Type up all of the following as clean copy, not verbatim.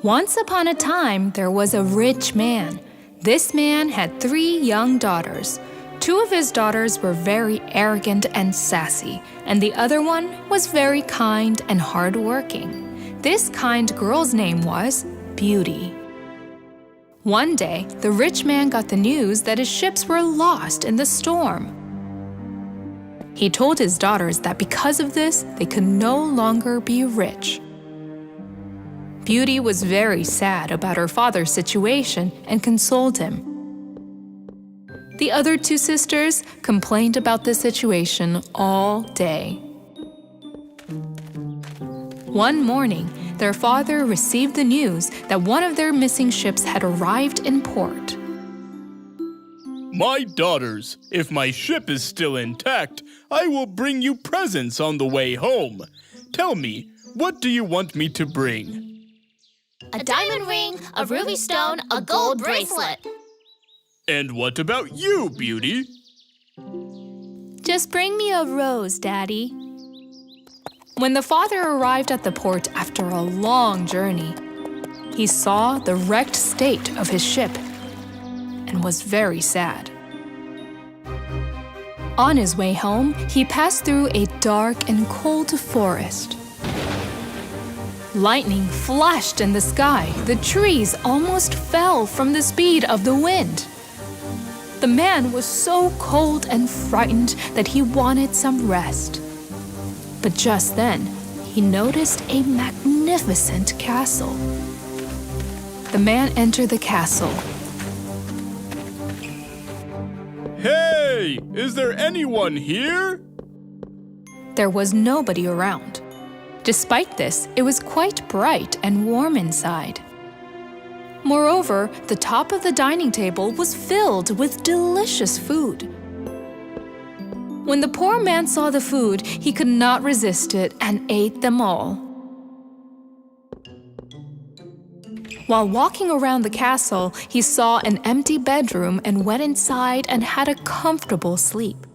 Once upon a time, there was a rich man. This man had 3 young daughters. 2 of his daughters were very arrogant and sassy, and the other one was very kind and hardworking. This kind girl's name was Beauty. One day, the rich man got the news that his ships were lost in the storm. He told his daughters that because of this, they could no longer be rich. Beauty was very sad about her father's situation and consoled him. The other 2 sisters complained about the situation all day. One morning, their father received the news that one of their missing ships had arrived in port. My daughters, if my ship is still intact, I will bring you presents on the way home. Tell me, what do you want me to bring? A diamond ring, a ruby stone, a gold bracelet. And what about you, Beauty? Just bring me a rose, Daddy. When the father arrived at the port after a long journey, he saw the wrecked state of his ship and was very sad. On his way home, he passed through a dark and cold forest. Lightning flashed in the sky. The trees almost fell from the speed of the wind. The man was so cold and frightened that he wanted some rest. But just then, he noticed a magnificent castle. The man entered the castle. Hey, is there anyone here? There was nobody around. Despite this, it was quite bright and warm inside. Moreover, the top of the dining table was filled with delicious food. When the poor man saw the food, he could not resist it and ate them all. While walking around the castle, he saw an empty bedroom and went inside and had a comfortable sleep.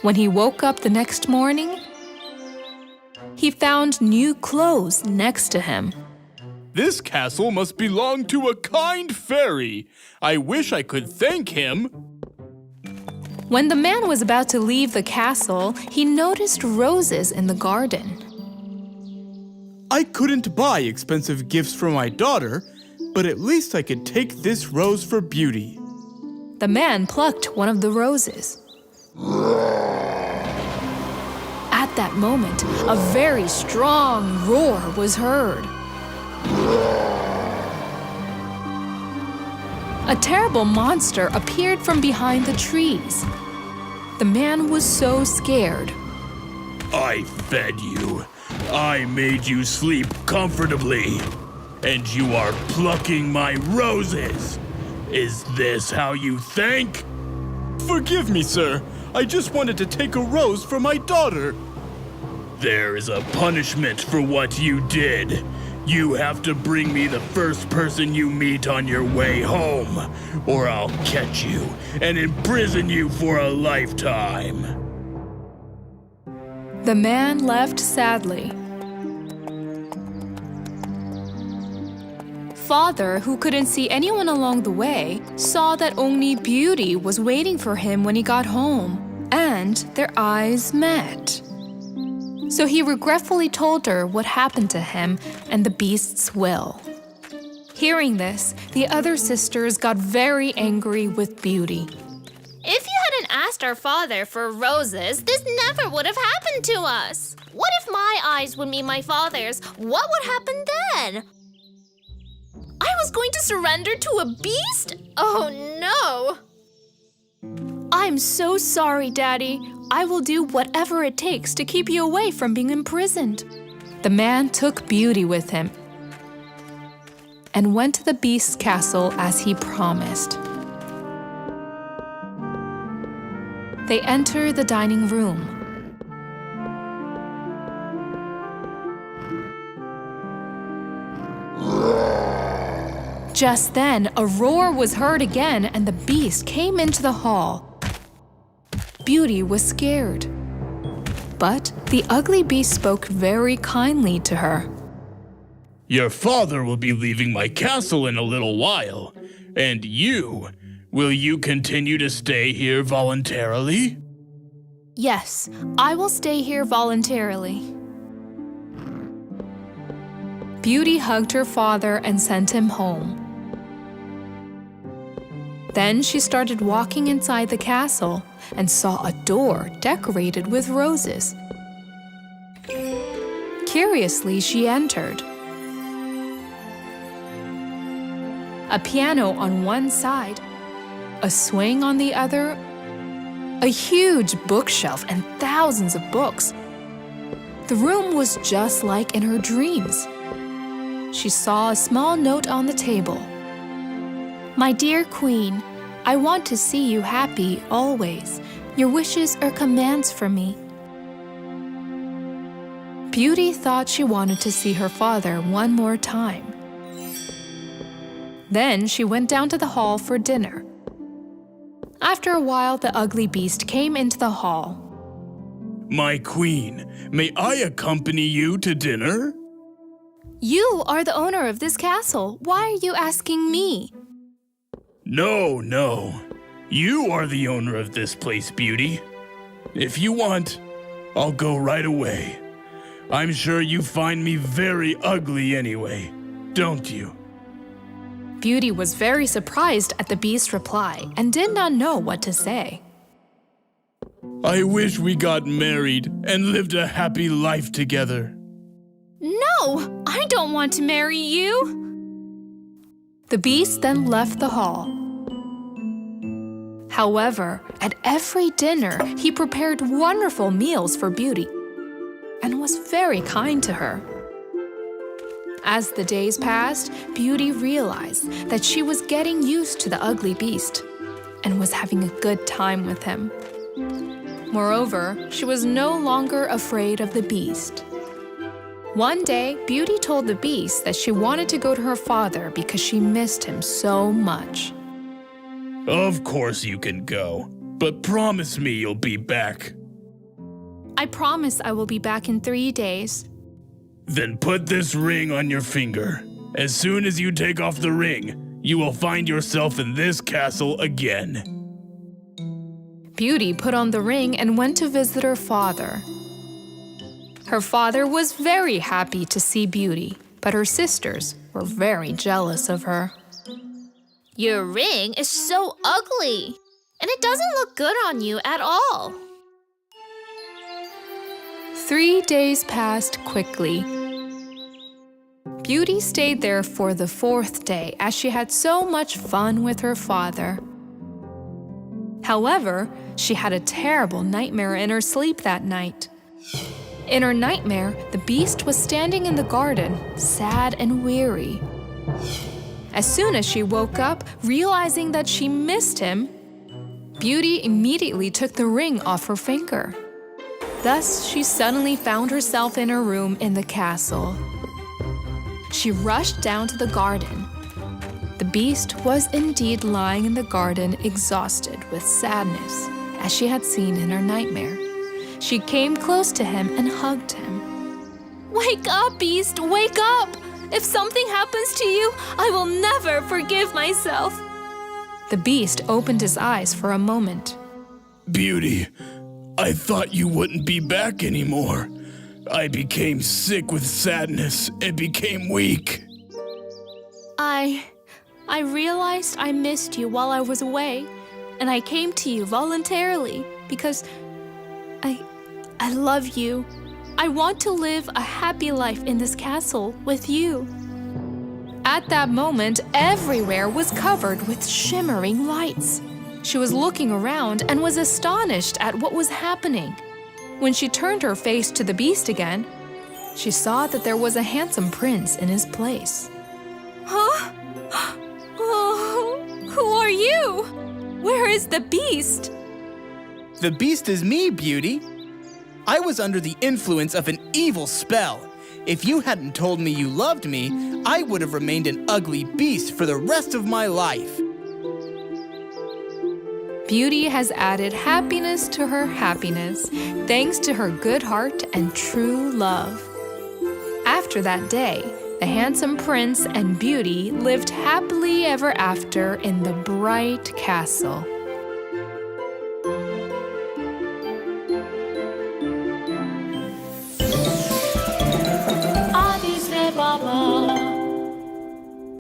When he woke up the next morning, he found new clothes next to him. This castle must belong to a kind fairy. I wish I could thank him. When the man was about to leave the castle, he noticed roses in the garden. I couldn't buy expensive gifts for my daughter, but at least I could take this rose for Beauty. The man plucked one of the roses. At that moment, a very strong roar was heard. A terrible monster appeared from behind the trees. The man was so scared. I fed you. I made you sleep comfortably. And you are plucking my roses. Is this how you think? Forgive me, sir. I just wanted to take a rose for my daughter. There is a punishment for what you did. You have to bring me the first person you meet on your way home, or I'll catch you and imprison you for a lifetime. The man left sadly. Father, who couldn't see anyone along the way, saw that only Beauty was waiting for him when he got home, and their eyes met. So he regretfully told her what happened to him and the beast's will. Hearing this, the other sisters got very angry with Beauty. If you hadn't asked our father for roses, this never would have happened to us. What if my eyes would meet my father's? What would happen then? I was going to surrender to a beast? Oh no! I'm so sorry, Daddy. I will do whatever it takes to keep you away from being imprisoned. The man took Beauty with him and went to the beast's castle as he promised. They enter the dining room. Just then, a roar was heard again and the beast came into the hall. Beauty was scared. But the ugly beast spoke very kindly to her. Your father will be leaving my castle in a little while. And you, will you continue to stay here voluntarily? Yes, I will stay here voluntarily. Beauty hugged her father and sent him home. Then she started walking inside the castle and saw a door decorated with roses. Curiously, she entered. A piano on one side, a swing on the other, a huge bookshelf and thousands of books. The room was just like in her dreams. She saw a small note on the table. My dear Queen, I want to see you happy always. Your wishes are commands for me. Beauty thought she wanted to see her father one more time. Then she went down to the hall for dinner. After a while, the ugly beast came into the hall. My queen, may I accompany you to dinner? You are the owner of this castle. Why are you asking me? No. You are the owner of this place, Beauty. If you want, I'll go right away. I'm sure you find me very ugly anyway, don't you? Beauty was very surprised at the beast's reply and did not know what to say. I wish we got married and lived a happy life together. No, I don't want to marry you. The beast then left the hall. However, at every dinner, he prepared wonderful meals for Beauty and was very kind to her. As the days passed, Beauty realized that she was getting used to the ugly beast and was having a good time with him. Moreover, she was no longer afraid of the beast. One day, Beauty told the beast that she wanted to go to her father because she missed him so much. Of course you can go, but promise me you'll be back. I promise I will be back in 3 days. Then put this ring on your finger. As soon as you take off the ring, you will find yourself in this castle again. Beauty put on the ring and went to visit her father. Her father was very happy to see Beauty, but her sisters were very jealous of her. Your ring is so ugly, and it doesn't look good on you at all. 3 days passed quickly. Beauty stayed there for the 4th day as she had so much fun with her father. However, she had a terrible nightmare in her sleep that night. In her nightmare, the beast was standing in the garden, sad and weary. As soon as she woke up, realizing that she missed him, Beauty immediately took the ring off her finger. Thus, she suddenly found herself in her room in the castle. She rushed down to the garden. The beast was indeed lying in the garden, exhausted with sadness, as she had seen in her nightmare. She came close to him and hugged him. Wake up, beast, wake up! If something happens to you, I will never forgive myself. The beast opened his eyes for a moment. Beauty, I thought you wouldn't be back anymore. I became sick with sadness and became weak. I realized I missed you while I was away, and I came to you voluntarily because I love you. I want to live a happy life in this castle with you. At that moment, everywhere was covered with shimmering lights. She was looking around and was astonished at what was happening. When she turned her face to the beast again, she saw that there was a handsome prince in his place. Huh? Oh, who are you? Where is the beast? The beast is me, Beauty. I was under the influence of an evil spell. If you hadn't told me you loved me, I would have remained an ugly beast for the rest of my life. Beauty has added happiness to her happiness, thanks to her good heart and true love. After that day, The handsome prince and Beauty lived happily ever after in the bright castle.